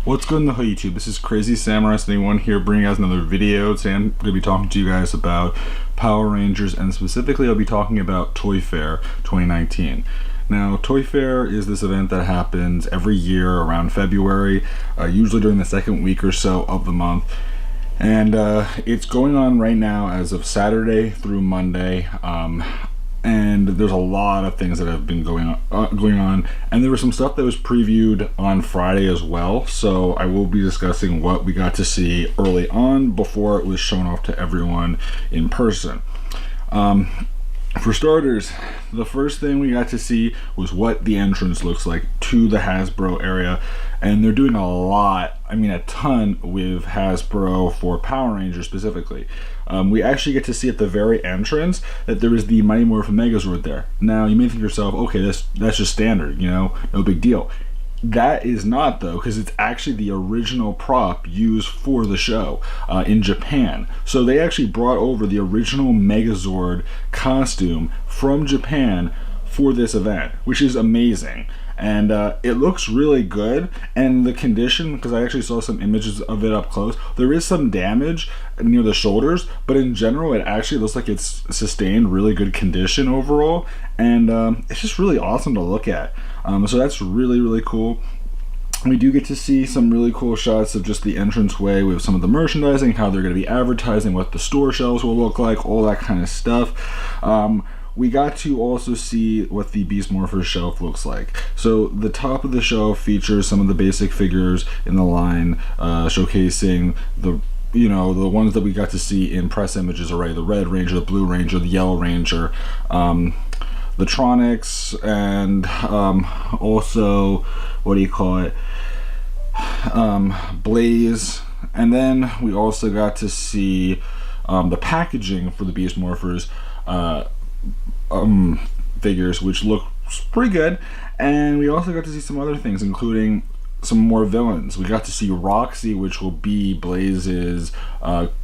What's good in the hood, YouTube? This is Crazy Samurai 71 here, bringing you guys another video. Today I'm going to be talking to you guys about Power Rangers, and specifically I'll be talking about Toy Fair 2019. Now, Toy Fair is this event that happens every year around February, usually during the second week or so of the month. And it's going on right now as of Saturday through Monday. And there's a lot of things that have been going on, and there was some stuff that was previewed on Friday as well, so I will be discussing what we got to see early on before it was shown off to everyone in person. For starters, the first thing we got to see was what the entrance looks like to the Hasbro area, and they're doing a lot, a ton with Hasbro for Power Rangers specifically. We actually get to see at the very entrance that there is the Mighty Morphin Megazord there. Now, you may think to yourself, okay, that's just standard, no big deal. That is not, though, because it's actually the original prop used for the show in Japan. So they actually brought over the original Megazord costume from Japan for this event, which is amazing. And it looks really good, and the condition, because I actually saw some images of it up close, there is some damage near the shoulders, but in general it actually looks like it's sustained really good condition overall, and it's just really awesome to look at. So that's really cool. We do get to see some really cool shots of just the entranceway with some of the merchandising, how they're going to be advertising, what the store shelves will look like, all that kind of stuff. We got to also see what the Beast Morphers shelf looks like. So the top of the shelf features some of the basic figures in the line, showcasing the ones that we got to see in press images already: the Red Ranger, the Blue Ranger, the Yellow Ranger, the Tronics, and also Blaze. And then we also got to see the packaging for the Beast Morphers figures, which look pretty good. And we also got to see some other things, including some more villains. We got to see Roxy, which will be Blaze's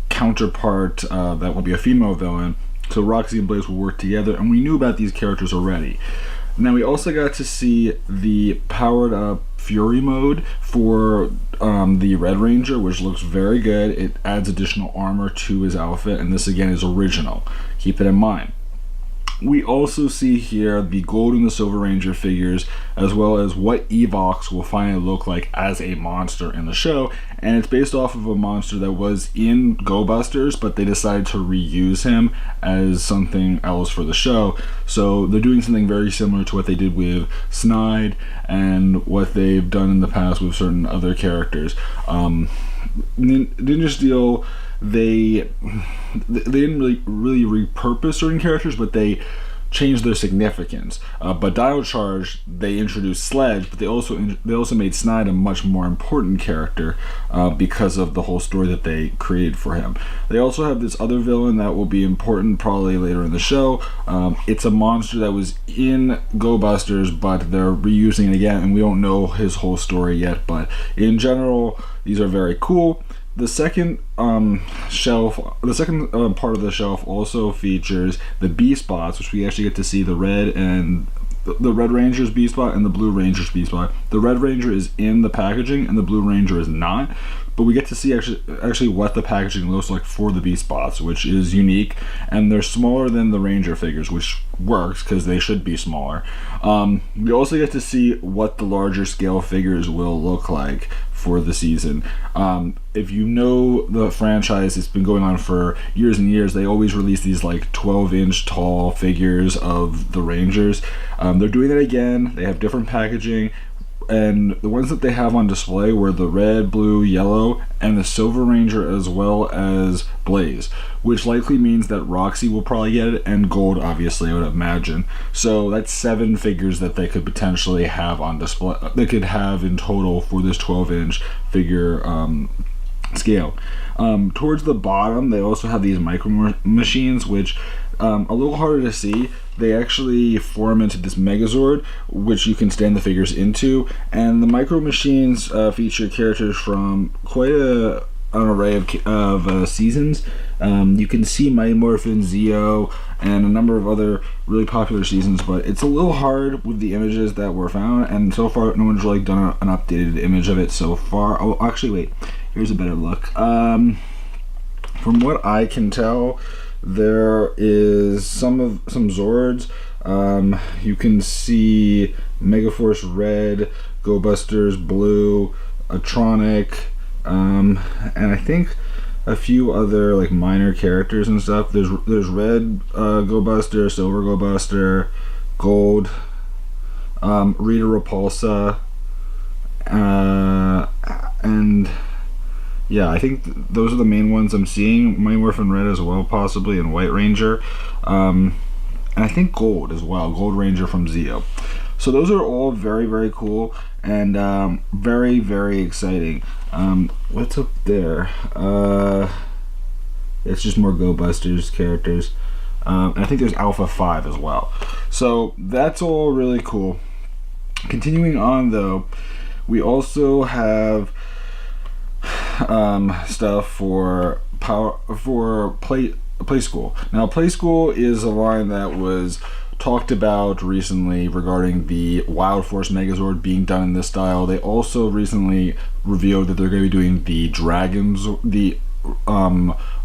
counterpart, that will be a female villain. So Roxy and Blaze will work together, and we knew about these characters already. Now we also got to see the powered up Fury mode for the Red Ranger, which looks very good. It adds additional armor to his outfit, and this again is original. Keep it in mind. We also see here the Gold and the Silver Ranger figures, as well as what Evox will finally look like as a monster in the show. And it's based off of a monster that was in Go Busters, but they decided to reuse him as something else for the show. So they're doing something very similar to what they did with Snide and what they've done in the past with certain other characters. Ninja Steel, they didn't really repurpose certain characters, but they changed their significance. But Dino Charge, they introduced Sledge, but they also made Snide a much more important character because of the whole story that they created for him. They also have this other villain that will be important probably later in the show. It's a monster that was in Go Busters, but they're reusing it again, and we don't know his whole story yet. But in general, these are very cool. The second part of the shelf also features the B-Spots, which we actually get to see the Red Ranger's B-Spot and the Blue Ranger's B-Spot. The Red Ranger is in the packaging and the Blue Ranger is not, but we get to see actually what the packaging looks like for the B-Spots, which is unique, and they're smaller than the Ranger figures, which works because they should be smaller. We also get to see what the larger scale figures will look like for the season. If you know the franchise, it's been going on for years and years. They always release these like 12-inch tall figures of the Rangers. They're doing it again. They have different packaging, and the ones that they have on display were the Red, Blue, Yellow, and the Silver Ranger, as well as Blaze, which likely means that Roxy will probably get it, and Gold, obviously, I would imagine. So that's 7 figures that they could potentially have on display. They could have in total for this 12-inch figure scale. Towards the bottom, they also have these micro machines, which a little harder to see. They actually form into this Megazord, which you can stand the figures into, and the micro machines feature characters from quite an array of seasons. You can see Mighty Morphin, Zeo, and a number of other really popular seasons, but it's a little hard with the images that were found, and so far no one's really done an updated image of it so far. Oh, actually, wait, here's a better look. From what I can tell, there is some Zords. You can see Megaforce Red, Go Busters Blue, Atronic, and I think a few other like minor characters and stuff. There's Red Go Buster, Silver Go Buster, Gold, Rita Repulsa, and yeah, I think those are the main ones I'm seeing. Mighty Morphin Red as well, possibly, and White Ranger, and I think Gold as well, Gold Ranger from Zeo. So those are all very, very cool and very, very exciting. What's up there? It's just more Go Busters characters. And I think there's Alpha 5 as well. So that's all really cool. Continuing on though, we also have stuff for Playskool. Now, Playskool is a line that was talked about recently regarding the Wild Force Megazord being done in this style. They also recently revealed that they're going to be doing the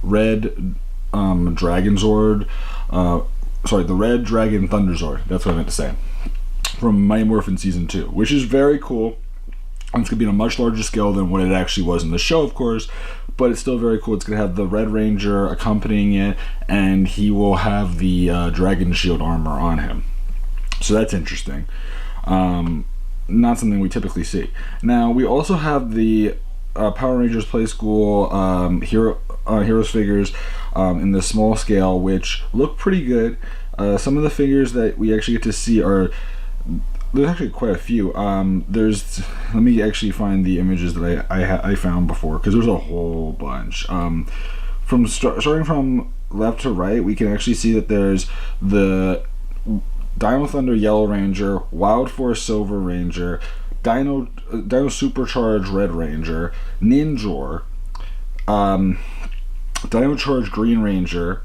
Red Dragon Zord. The Red Dragon Thunder Zord. That's what I meant to say. From Mighty Morphin Season 2, which is very cool. It's going to be on a much larger scale than what it actually was in the show, of course, but it's still very cool. It's going to have the Red Ranger accompanying it, and he will have the Dragon Shield armor on him. So that's interesting. Not something we typically see. Now, we also have the Power Rangers Playskool Heroes figures in the small scale, which look pretty good. Some of the figures that we actually get to see are... There's actually quite a few. Let me actually find the images that I found before, because there's a whole bunch. Starting from left to right, we can actually see that there's the Dino Thunder Yellow Ranger, Wild Force Silver Ranger, Dino Supercharge Red Ranger, Ninjor, Dino Charge Green Ranger,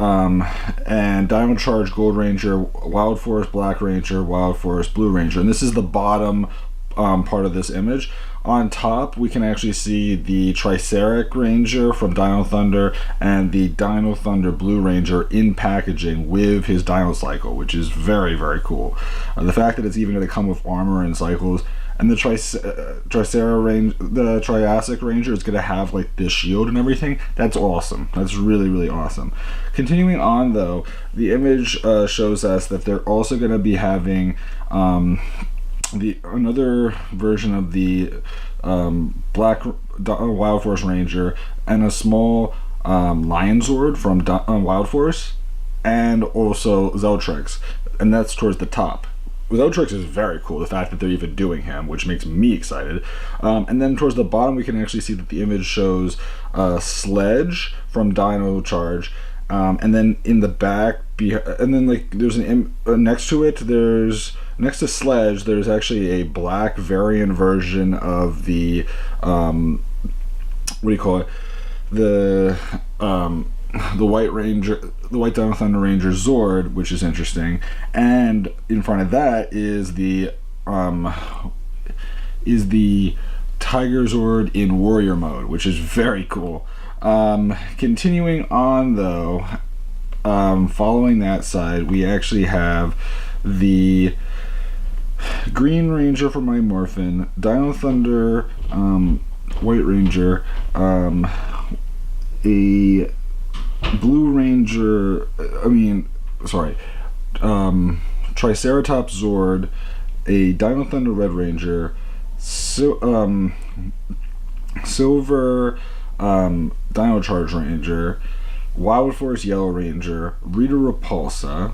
and Diamond Charge Gold Ranger, Wild Force Black Ranger, Wild Force Blue Ranger, and this is the bottom part of this image. On top, we can actually see the Triceric Ranger from Dino Thunder and the Dino Thunder Blue Ranger in packaging with his Dino Cycle, which is very, very cool. The fact that it's even going to come with armor and cycles, and the the Triassic Ranger is going to have like this shield and everything. That's awesome. That's really, really awesome. Continuing on though, the image shows us that they're also going to be having another version of the Black Wild Force Ranger and a small Lion Zord from Wild Force, and also Zeltrex, and that's towards the top. Zeltrex is very cool, the fact that they're even doing him, which makes me excited. And then towards the bottom, we can actually see that the image shows Sledge from Dino Charge, and then in the back, and then like there's next to it, next to Sledge, there's actually a black variant version of the the White Ranger, the White Dino Thunder Ranger Zord, which is interesting, and in front of that is the Tiger Zord in Warrior mode, which is very cool. Continuing on though, following that side, we actually have the Green Ranger for Mighty Morphin, Dino Thunder White Ranger, a Blue Ranger, Triceratops Zord, a Dino Thunder Red Ranger, Silver Dino Charge Ranger, Wild Force Yellow Ranger, Rita Repulsa,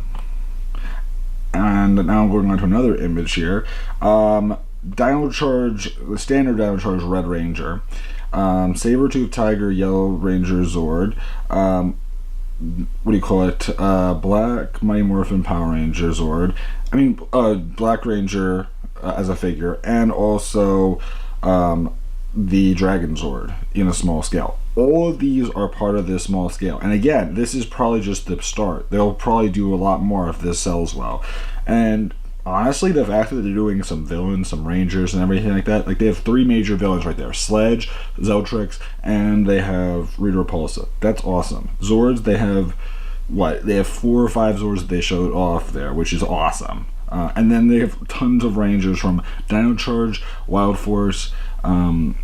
and now I'm going on to another image here. Dino Charge, the standard Dino Charge Red Ranger, Sabertooth Tiger Yellow Ranger Zord, Black Mighty Morphin Power Ranger Zord, Black Ranger as a figure, and also the Dragon Zord in a small scale. All of these are part of this small scale. And again, this is probably just the start. They'll probably do a lot more if this sells well. And honestly, the fact that they're doing some villains, some rangers, and everything like that, like they have 3 major villains right there: Sledge, Zeltrix, and they have Rita Repulsa. That's awesome. Zords, they have what? They have 4 or 5 Zords that they showed off there, which is awesome. And then they have tons of rangers from Dino Charge, Wild Force, Dino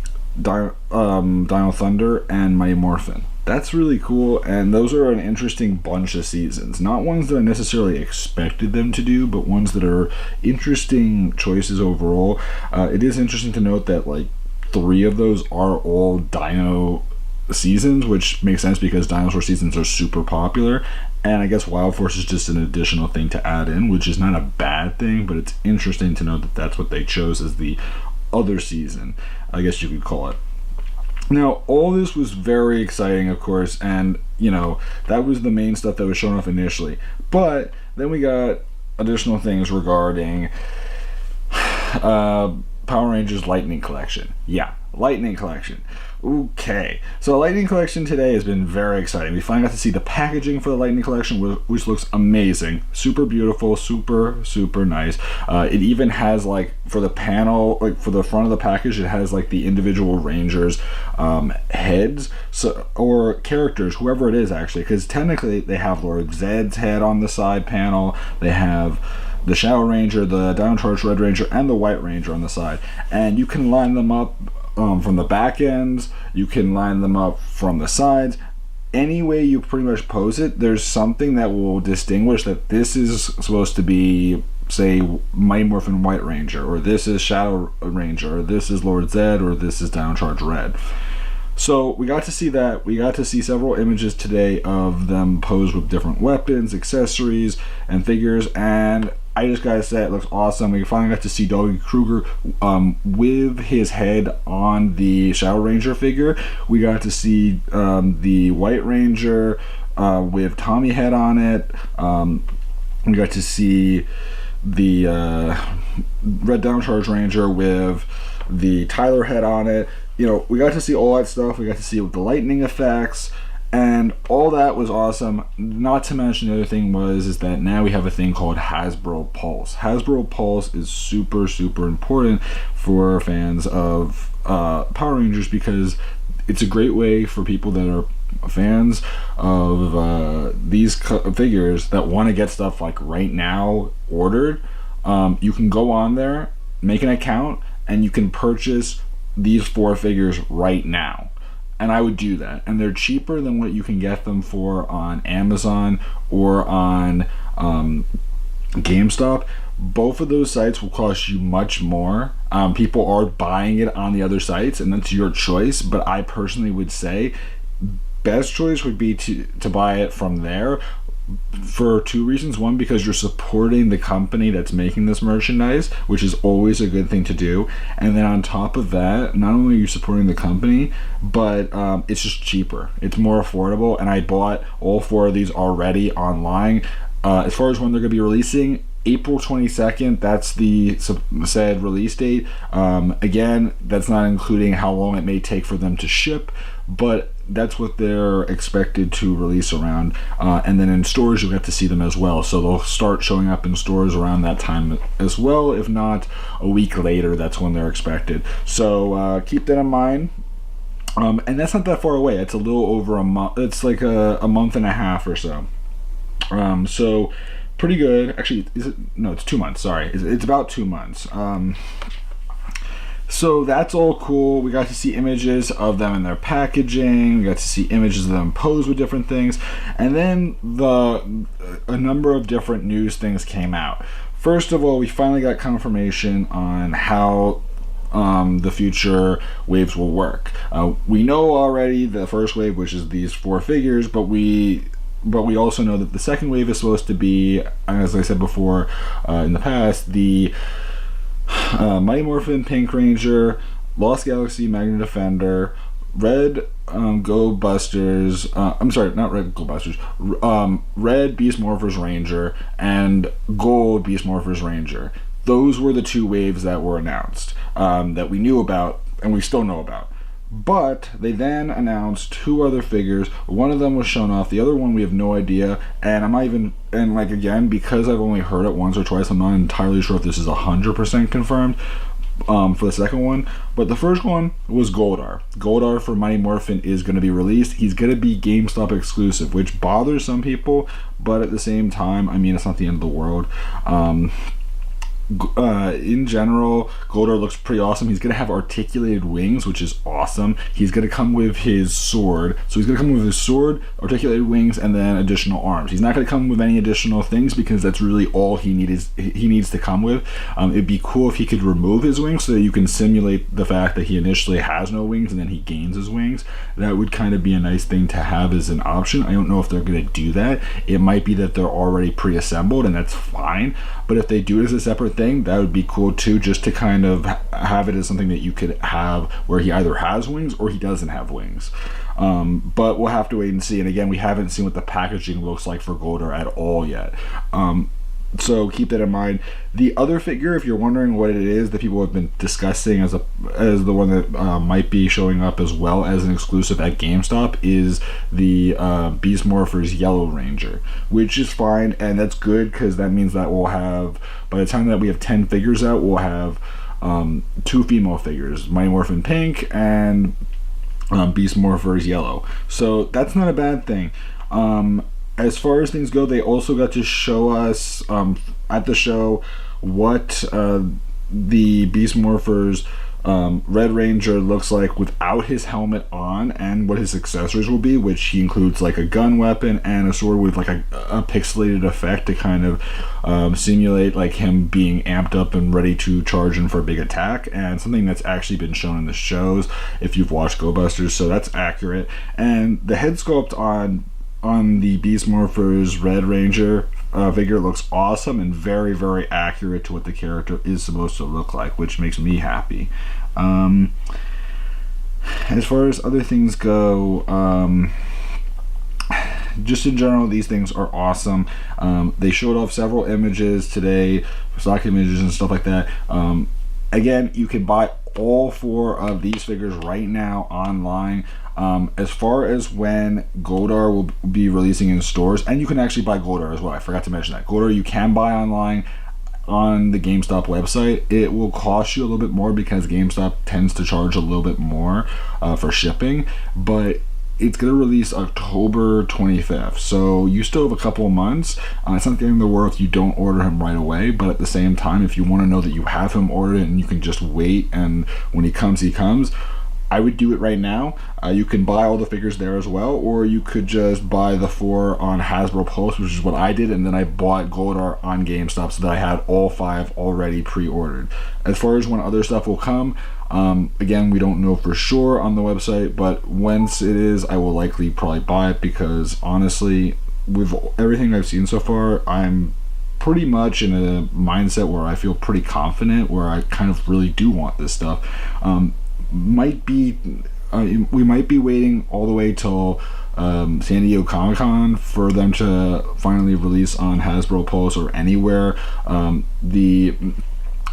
Thunder, and Mighty Morphin. That's really cool, and those are an interesting bunch of seasons. Not ones that I necessarily expected them to do, but ones that are interesting choices overall. It is interesting to note that like 3 of those are all Dino seasons, which makes sense because dinosaur seasons are super popular. And I guess Wild Force is just an additional thing to add in, which is not a bad thing, but it's interesting to know that that's what they chose as the other season, I guess you could call it. Now, all this was very exciting, of course, and, you know, that was the main stuff that was shown off initially. But then we got additional things regarding Power Rangers Lightning Collection. Yeah, Lightning Collection. Okay, so the Lightning Collection today has been very exciting. We finally got to see the packaging for the Lightning Collection, which looks amazing. Super beautiful, super nice. It even has, like, for the panel, like for the front of the package, it has like the individual Rangers heads, so, or characters, whoever it is actually, because technically they have Lord Zed's head on the side panel, they have the Shadow Ranger, the Dino Charge Red Ranger, and the White Ranger on the side, and you can line them up from the back ends, you can line them up from the sides. Any way you pretty much pose it, there's something that will distinguish that this is supposed to be, say, Mighty Morphin White Ranger, or this is Shadow Ranger, or this is Lord Zed, or this is Dino Charge Red. So we got to see that. We got to see several images today of them posed with different weapons, accessories, and figures, and I just gotta say it looks awesome. We finally got to see Doggy Kruger with his head on the Shadow Ranger figure. We got to see the White Ranger with Tommy head on it. We got to see the Red Dino Charge Ranger with the Tyler head on it. You know, we got to see all that stuff. We got to see it with the lightning effects, and all that was awesome. Not to mention the other thing is that now we have a thing called Hasbro Pulse. Hasbro Pulse is super important for fans of Power Rangers, because it's a great way for people that are fans of these figures that want to get stuff like right now ordered. You can go on there, make an account, and you can purchase these 4 figures right now. And I would do that, and they're cheaper than what you can get them for on Amazon or on GameStop. Both of those sites will cost you much more. People are buying it on the other sites, and that's your choice, but I personally would say best choice would be to buy it from there, for 2 reasons. One, because you're supporting the company that's making this merchandise, which is always a good thing to do. And then on top of that, not only are you supporting the company, but it's just cheaper. It's more affordable, and I bought all 4 of these already online. As far as when they're going to be releasing, April 22nd, that's the said release date. Again, that's not including how long it may take for them to ship, but that's what they're expected to release around. And then in stores, you'll get to see them as well. So they'll start showing up in stores around that time as well. If not a week later, that's when they're expected. So keep that in mind. And that's not that far away. It's a little over a month. It's like a month and a half or so. So pretty good. Actually, it's 2 months. Sorry, it's about 2 months. So that's all cool. We got to see images of them in their packaging. We got to see images of them posed with different things, and then a number of different news things came out. First of all, we finally got confirmation on how the future waves will work. We know already the first wave, which is these 4 figures, but we also know that the second wave is supposed to be, as I said before in the past, the Mighty Morphin Pink Ranger, Lost Galaxy Magna Defender, Red Go Busters, Red Beast Morphers Ranger, and Gold Beast Morphers Ranger. Those were the 2 waves that were announced, that we knew about and we still know about. But they then announced 2 other figures. One of them was shown off. The other one we have no idea. And I'm not even, and like again, because I've only heard it once or twice, I'm not entirely sure if this is 100% confirmed for the second one. But the first one was Goldar. Goldar for Mighty Morphin is going to be released. He's going to be GameStop exclusive, which bothers some people. But at the same time, I mean, it's not the end of the world. In general, Goldar looks pretty awesome. He's going to have articulated wings, which is awesome. He's going to come with his sword. So he's going to come with his sword, articulated wings, and then additional arms. He's not going to come with any additional things because that's really all he needs to come with. It'd be cool if he could remove his wings so that you can simulate the fact that he initially has no wings and then he gains his wings. That would kind of be a nice thing to have as an option. I don't know if they're going to do that. It might be that they're already pre-assembled, and that's fine. But if they do it as a separate thing, that would be cool too, just to kind of have it as something that you could have where he either has wings or he doesn't have wings. But we'll have to wait and see. And again, we haven't seen what the packaging looks like for Goldar at all yet. So keep that in mind. The other figure, if you're wondering what it is that people have been discussing as the one that might be showing up as well as an exclusive at GameStop, is the Beast Morphers Yellow Ranger, which is fine, and that's good because that means that we'll have, by the time that we have 10 figures out, we'll have 2 female figures, Mighty Morphin Pink and Beast Morphers Yellow. So that's not a bad thing. As far as things go, they also got to show us at the show what the Beast Morphers Red Ranger looks like without his helmet on, and what his accessories will be, which he includes like a gun weapon and a sword with like a pixelated effect to kind of simulate like him being amped up and ready to charge in for a big attack, and something that's actually been shown in the shows if you've watched Go Busters, so that's accurate. And the head sculpt on the Beast Morphers Red Ranger figure looks awesome and very, very accurate to what the character is supposed to look like, which makes me happy. As far as other things go, just in general, these things are awesome. They showed off several images today, stock images and stuff like that. Again, you can buy all 4 of these figures right now online. As far as when Goldar will be releasing in stores, and you can actually buy Goldar as well, I forgot to mention that. Goldar you can buy online on the GameStop website. It will cost you a little bit more because GameStop tends to charge a little bit more for shipping, but it's going to release October 25th, so you still have a couple of months. It's not the end of the world if you don't order him right away, but at the same time, if you want to know that you have him ordered and you can just wait, and when he comes, I would do it right now. You can buy all the figures there as well, or you could just buy the 4 on Hasbro Pulse, which is what I did, and then I bought Goldar on GameStop so that I had all 5 already pre-ordered. As far as when other stuff will come, again, we don't know for sure on the website, but once it is, I will likely probably buy it, because honestly, with everything I've seen so far, I'm pretty much in a mindset where I feel pretty confident, where I kind of really do want this stuff. We might be waiting all the way till San Diego Comic-Con for them to finally release on Hasbro Pulse or anywhere the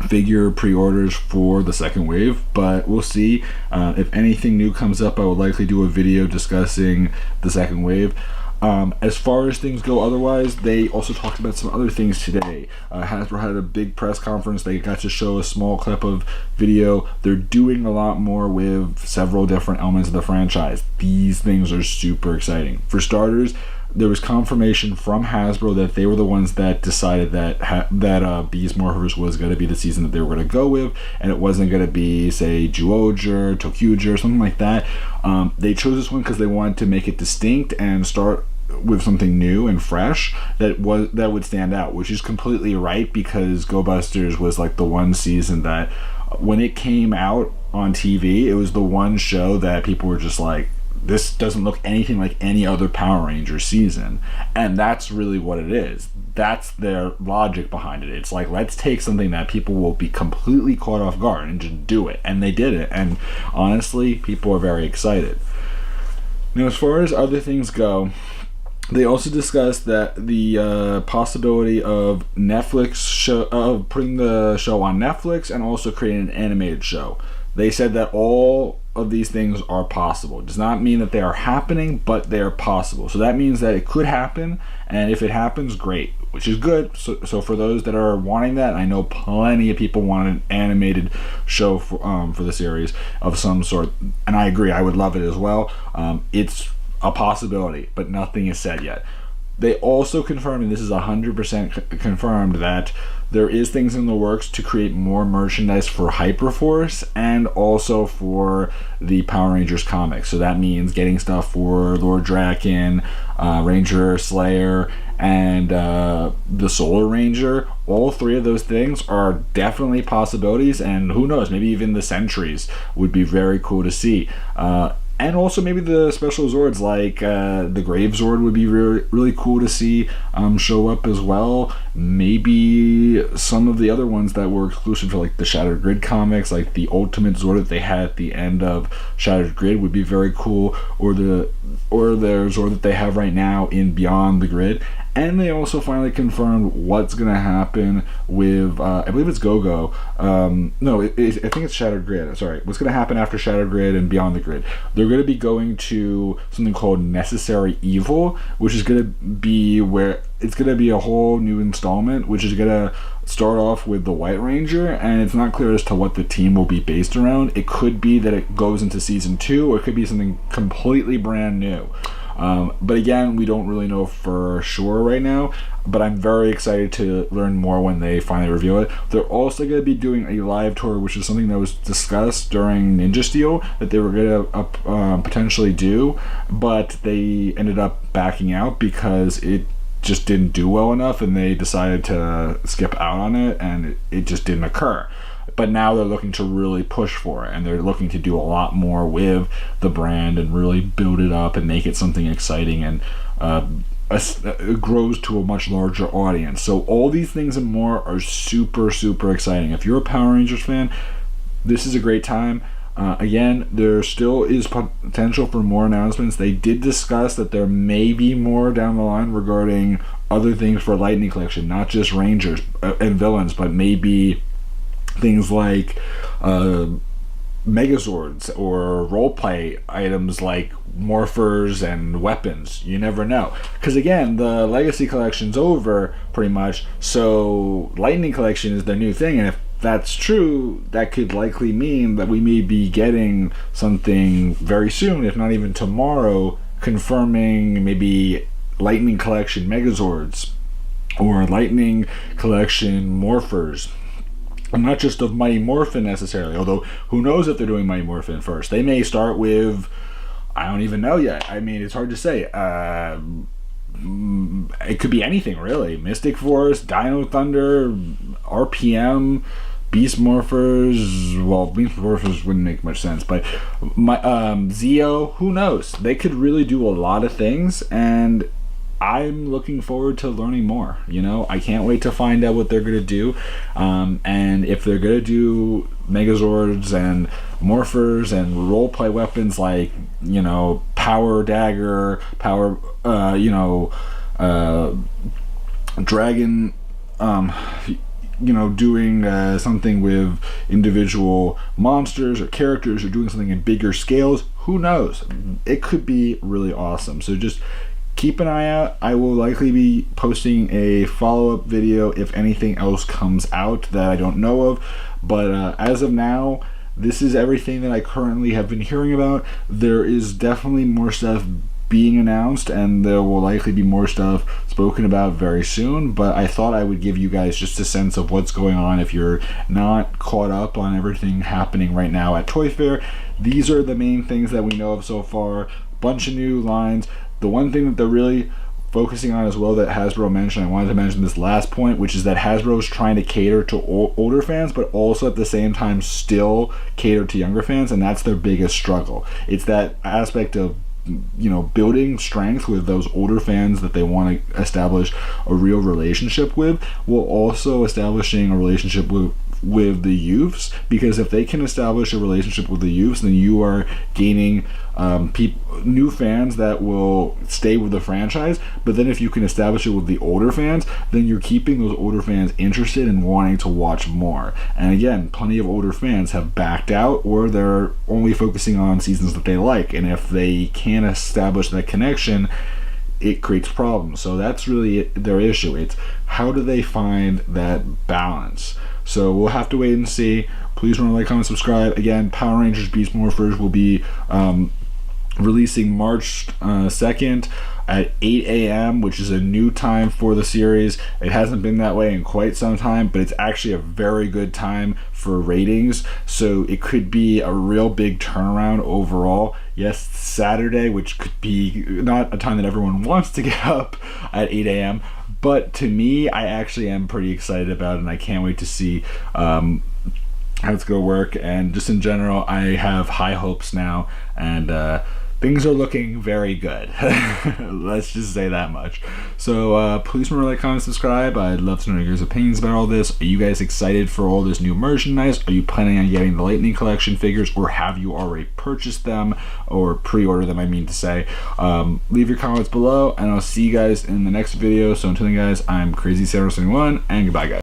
figure pre-orders for the second wave, but we'll see. If anything new comes up, I will likely do a video discussing the second wave. As far as things go otherwise, they also talked about some other things today. Hasbro had a big press conference. They got to show a small clip of video. They're doing a lot more with several different elements of the franchise. These things are super exciting. For starters, there was confirmation from Hasbro that they were the ones that decided that Beast Morphers was going to be the season that they were going to go with, and it wasn't going to be, say, Juoger, Tokyuger, something like that. They chose this one because they wanted to make it distinct and start with something new and fresh that would stand out, which is completely right, because Go Busters was like the one season that when it came out on TV, it was the one show that people were just like, this doesn't look anything like any other Power Ranger season. And that's really what it is. That's their logic behind it. It's like, let's take something that people will be completely caught off guard and just do it. And they did it. And honestly, people are very excited. Now, as far as other things go, they also discussed that the possibility of Netflix putting the show on Netflix and also creating an animated show. They said that all of these things are possible. It does not mean that they are happening, but they are possible. So that means that it could happen, and if it happens, great, which is good. So for those that are wanting that, I know plenty of people want an animated show for the series of some sort, and I agree, I would love it as well. It's a possibility, but nothing is said yet. They also confirmed, and this is 100% confirmed, that there is things in the works to create more merchandise for Hyperforce and also for the Power Rangers comics. So that means getting stuff for Lord Draken, Ranger Slayer, and the Solar Ranger. All three of those things are definitely possibilities, and who knows, maybe even the Sentries would be very cool to see. And also maybe the special Zords, like the Grave Zord would be really cool to see show up as well. Maybe some of the other ones that were exclusive to like the Shattered Grid comics, like the Ultimate Zord that they had at the end of Shattered Grid would be very cool, or the Zord that they have right now in Beyond the Grid. And they also finally confirmed what's going to happen with, I believe it's Go-Go. I think it's Shattered Grid. Sorry. What's going to happen after Shattered Grid and Beyond the Grid? They're going to be going to something called Necessary Evil, which is going to be where it's going to be a whole new installment, which is going to start off with the White Ranger, and it's not clear as to what the team will be based around. It could be that it goes into season 2, or it could be something completely brand new. But again, we don't really know for sure right now, but I'm very excited to learn more when they finally reveal it. They're also going to be doing a live tour, which is something that was discussed during Ninja Steel that they were going to potentially do, but they ended up backing out because it just didn't do well enough, and they decided to skip out on it, and it just didn't occur. But now they're looking to really push for it, and they're looking to do a lot more with the brand and really build it up and make it something exciting, and it grows to a much larger audience. So all these things and more are super, super exciting. If you're a Power Rangers fan, this is a great time. Again, there still is potential for more announcements. They did discuss that there may be more down the line regarding other things for Lightning Collection, not just Rangers and villains, but maybe things like Megazords or roleplay items like Morphers and weapons. You never know. Because again, the Legacy Collection's over pretty much, so Lightning Collection is their new thing, and if that's true, that could likely mean that we may be getting something very soon, if not even tomorrow, confirming maybe Lightning Collection Megazords or Lightning Collection Morphers. And not just of Mighty Morphin necessarily, although who knows if they're doing Mighty Morphin first. They may start with, I don't even know yet. I mean, it's hard to say. It could be anything really. Mystic Force, Dino Thunder, RPM, Beast Morphers. Well, Beast Morphers wouldn't make much sense, but Zeo, who knows? They could really do a lot of things, and I'm looking forward to learning more. I can't wait to find out what they're going to do. And if they're going to do Megazords and Morphers and roleplay weapons like, Power Dagger, Power, Dragon, doing something with individual monsters or characters, or doing something in bigger scales, who knows? It could be really awesome. So just keep an eye out. I will likely be posting a follow-up video if anything else comes out that I don't know of. But as of now, this is everything that I currently have been hearing about. There is definitely more stuff being announced, and there will likely be more stuff spoken about very soon, but I thought I would give you guys just a sense of what's going on if you're not caught up on everything happening right now at Toy Fair. These are the main things that we know of so far. Bunch of new lines. The one thing that they're really focusing on as well that Hasbro mentioned, I wanted to mention this last point, which is that Hasbro is trying to cater to older fans, but also at the same time still cater to younger fans, and that's their biggest struggle. It's that aspect of building strength with those older fans that they want to establish a real relationship with, while also establishing a relationship with with the youths, because if they can establish a relationship with the youths, then you are gaining new fans that will stay with the franchise. But then if you can establish it with the older fans, then you're keeping those older fans interested and wanting to watch more. And again, plenty of older fans have backed out, or they're only focusing on seasons that they like, and if they can't establish that connection, it creates problems. So that's really their issue. It's how do they find that balance? So we'll have to wait and see. Please remember to like, comment, subscribe. Again, Power Rangers Beast Morphers will be releasing March 2nd at 8 a.m., which is a new time for the series. It hasn't been that way in quite some time, but it's actually a very good time for ratings, so it could be a real big turnaround overall. Yes, Saturday, which could be not a time that everyone wants to get up at 8 a.m., but to me, I actually am pretty excited about it, and I can't wait to see how it's going to work. And just in general, I have high hopes now, and things are looking very good. Let's just say that much. So please remember to like, comment, subscribe. I'd love to know your guys' opinions about all this. Are you guys excited for all this new merchandise? Are you planning on getting the Lightning Collection figures, or have you already purchased them or pre-order them, I mean to say? Leave your comments below, and I'll see you guys in the next video. So until then, guys, I'm Crazy Sarah 71, and goodbye, guys.